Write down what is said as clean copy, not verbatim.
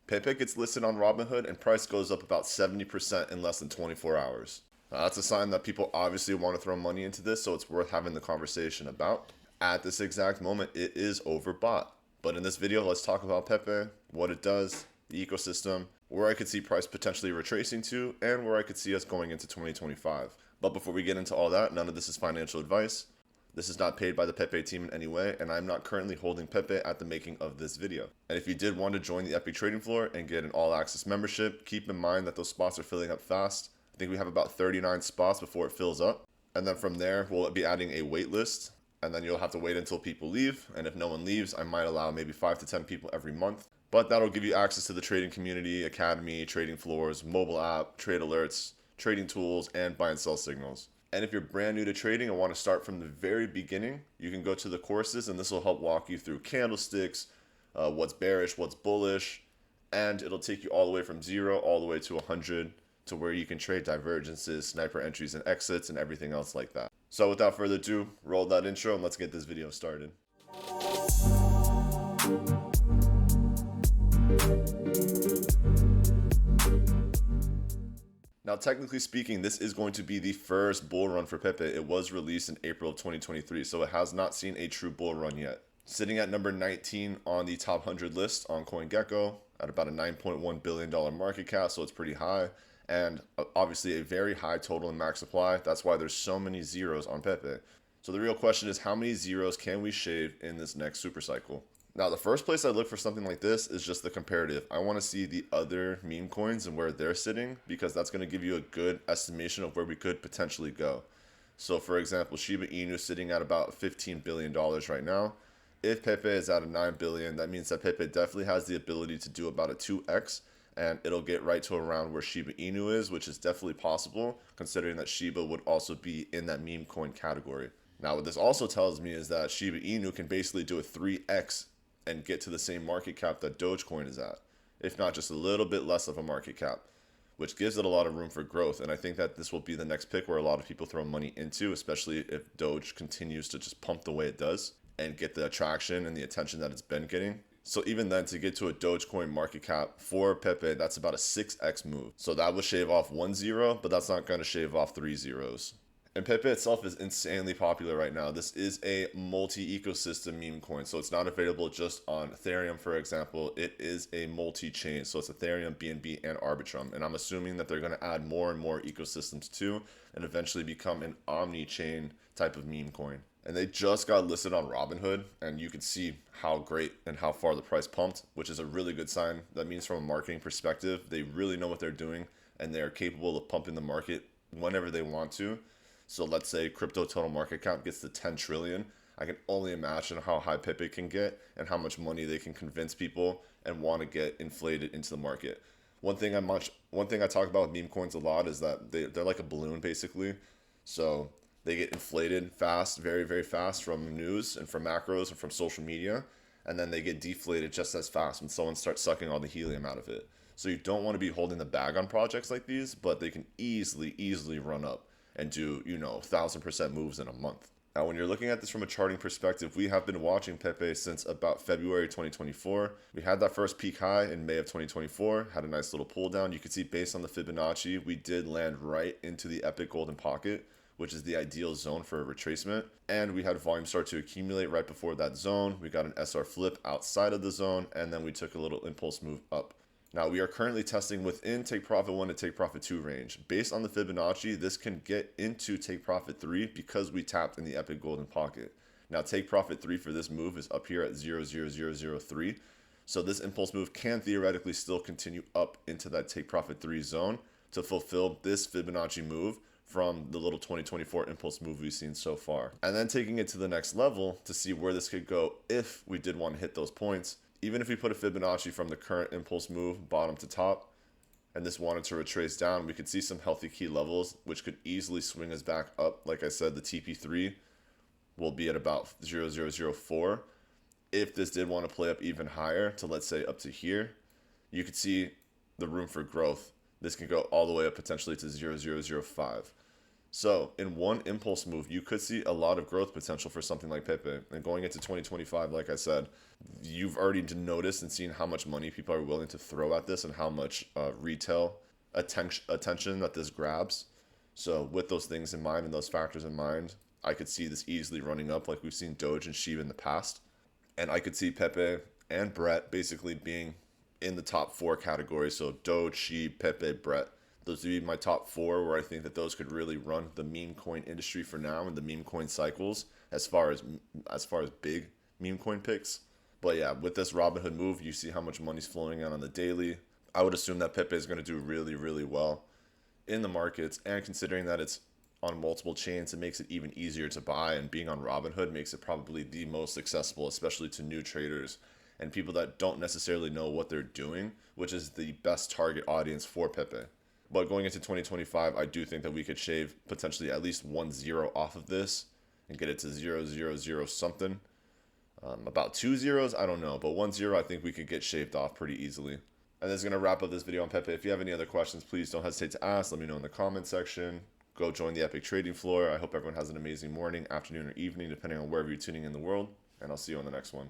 PEPE gets listed on Robinhood and price goes up about 70% in less than 24 hours. Now, that's a sign that people obviously want to throw money into this, so it's worth having the conversation about. At this exact moment, it is overbought. But in this video, let's talk about PEPE, what it does, the ecosystem, where I could see price potentially retracing to, and where I could see us going into 2025. But before we get into all that, none of this is financial advice. This is not paid by the PEPE team in any way, and I'm not currently holding PEPE at the making of this video. And if you did want to join the EPIQ Trading Floor and get an all-access membership, keep in mind that those spots are filling up fast. I think we have about 39 spots before it fills up. And then from there, we'll be adding a wait list, and then you'll have to wait until people leave. And if no one leaves, I might allow maybe 5 to 10 people every month. But that'll give you access to the trading community, academy, trading floors, mobile app, trade alerts, trading tools, and buy and sell signals. And if you're brand new to trading and want to start from the very beginning, you can go to the courses, and this will help walk you through candlesticks, what's bearish, what's bullish, and it'll take you all the way from 0 all the way to 100 to where you can trade divergences, sniper entries and exits, and everything else like that. So without further ado, roll that intro and let's get this video started. Now, technically speaking, this is going to be the first bull run for PEPE. It was released in April of 2023, so it has not seen a true bull run yet. Sitting at number 19 on the top 100 list on CoinGecko at about a $9.1 billion market cap, so it's pretty high. And obviously a very high total and max supply. That's why there's so many zeros on PEPE. So the real question is, how many zeros can we shave in this next super cycle? Now, the first place I look for something like this is just the comparative. I want to see the other meme coins and where they're sitting, because that's going to give you a good estimation of where we could potentially go. So for example, Shiba Inu sitting at about $15 billion right now. If PEPE is at a $9 billion, that means that PEPE definitely has the ability to do about a 2x, and it'll get right to around where Shiba Inu is, which is definitely possible, considering that Shiba would also be in that meme coin category. Now, what this also tells me is that Shiba Inu can basically do a 3x and get to the same market cap that Dogecoin is at, if not just a little bit less of a market cap, which gives it a lot of room for growth. And I think that this will be the next pick where a lot of people throw money into, especially if Doge continues to just pump the way it does and get the attraction and the attention that it's been getting. So even then, to get to a Dogecoin market cap for PEPE, that's about a 6x move. So that would shave off 1 0, but that's not going to shave off 3 zeros. And PEPE itself is insanely popular right now. This is a multi-ecosystem meme coin. So it's not available just on Ethereum, for example. It is a multi-chain. So it's Ethereum, BNB, and Arbitrum. And I'm assuming that they're going to add more and more ecosystems too, and eventually become an omni-chain type of meme coin. And they just got listed on Robinhood, and you can see how great and how far the price pumped, which is a really good sign. That means from a marketing perspective, they really know what they're doing, and they are capable of pumping the market whenever they want to. So let's say crypto total market cap gets to 10 trillion. I can only imagine how high PEPE can get and how much money they can convince people and want to get inflated into the market. One thing I talk about with meme coins a lot is that they're like a balloon basically. So they get inflated fast, very, very fast from news and from macros and from social media. And then they get deflated just as fast when someone starts sucking all the helium out of it. So you don't want to be holding the bag on projects like these, but they can easily run up and do, 1,000% moves in a month. Now, when you're looking at this from a charting perspective, we have been watching PEPE since about February 2024. We had that first peak high in May of 2024, had a nice little pull down. You can see based on the Fibonacci, we did land right into the epic golden pocket, which is the ideal zone for a retracement. And we had volume start to accumulate right before that zone. We got an SR flip outside of the zone, and then we took a little impulse move up. Now, we are currently testing within take profit 1 to take profit 2 range. Based on the Fibonacci, this can get into take profit 3 because we tapped in the epic golden pocket. Now, take profit 3 for this move is up here at 0.00003. So this impulse move can theoretically still continue up into that take profit 3 zone to fulfill this Fibonacci move from the little 2024 impulse move we've seen so far. And then taking it to the next level to see where this could go if we did want to hit those points. Even if we put a Fibonacci from the current impulse move bottom to top, and this wanted to retrace down, we could see some healthy key levels, which could easily swing us back up. Like I said, the TP3 will be at about 0.004. If this did want to play up even higher to, let's say, up to here, you could see the room for growth. This can go all the way up potentially to 0.005. So, in one impulse move, you could see a lot of growth potential for something like PEPE. And going into 2025, like I said, you've already noticed and seen how much money people are willing to throw at this and how much retail attention that this grabs. So, with those things in mind and those factors in mind, I could see this easily running up like we've seen Doge and Shiba in the past. And I could see Pepe and Brett basically being in the top four categories. So Doge, Shiba, Pepe, Brett. Those would be my top four where I think that those could really run the meme coin industry for now and the meme coin cycles as far as big meme coin picks. But yeah, with this Robinhood move, you see how much money's flowing out on the daily. I would assume that Pepe is going to do really, really well in the markets, and considering that it's on multiple chains, it makes it even easier to buy, and being on Robinhood makes it probably the most accessible, especially to new traders and people that don't necessarily know what they're doing, which is the best target audience for Pepe. But going into 2025, I do think that we could shave potentially at least 1 0 off of this and get it to 0 0 0 something. About 2 zeros, I don't know, but 1 0 I think we could get shaved off pretty easily. And that's going to wrap up this video on Pepe. If you have any other questions, please don't hesitate to ask. Let me know in the comment section. Go join the EPIQ Trading Floor. I hope everyone has an amazing morning, afternoon, or evening, depending on wherever you're tuning in the world. And I'll see you on the next one.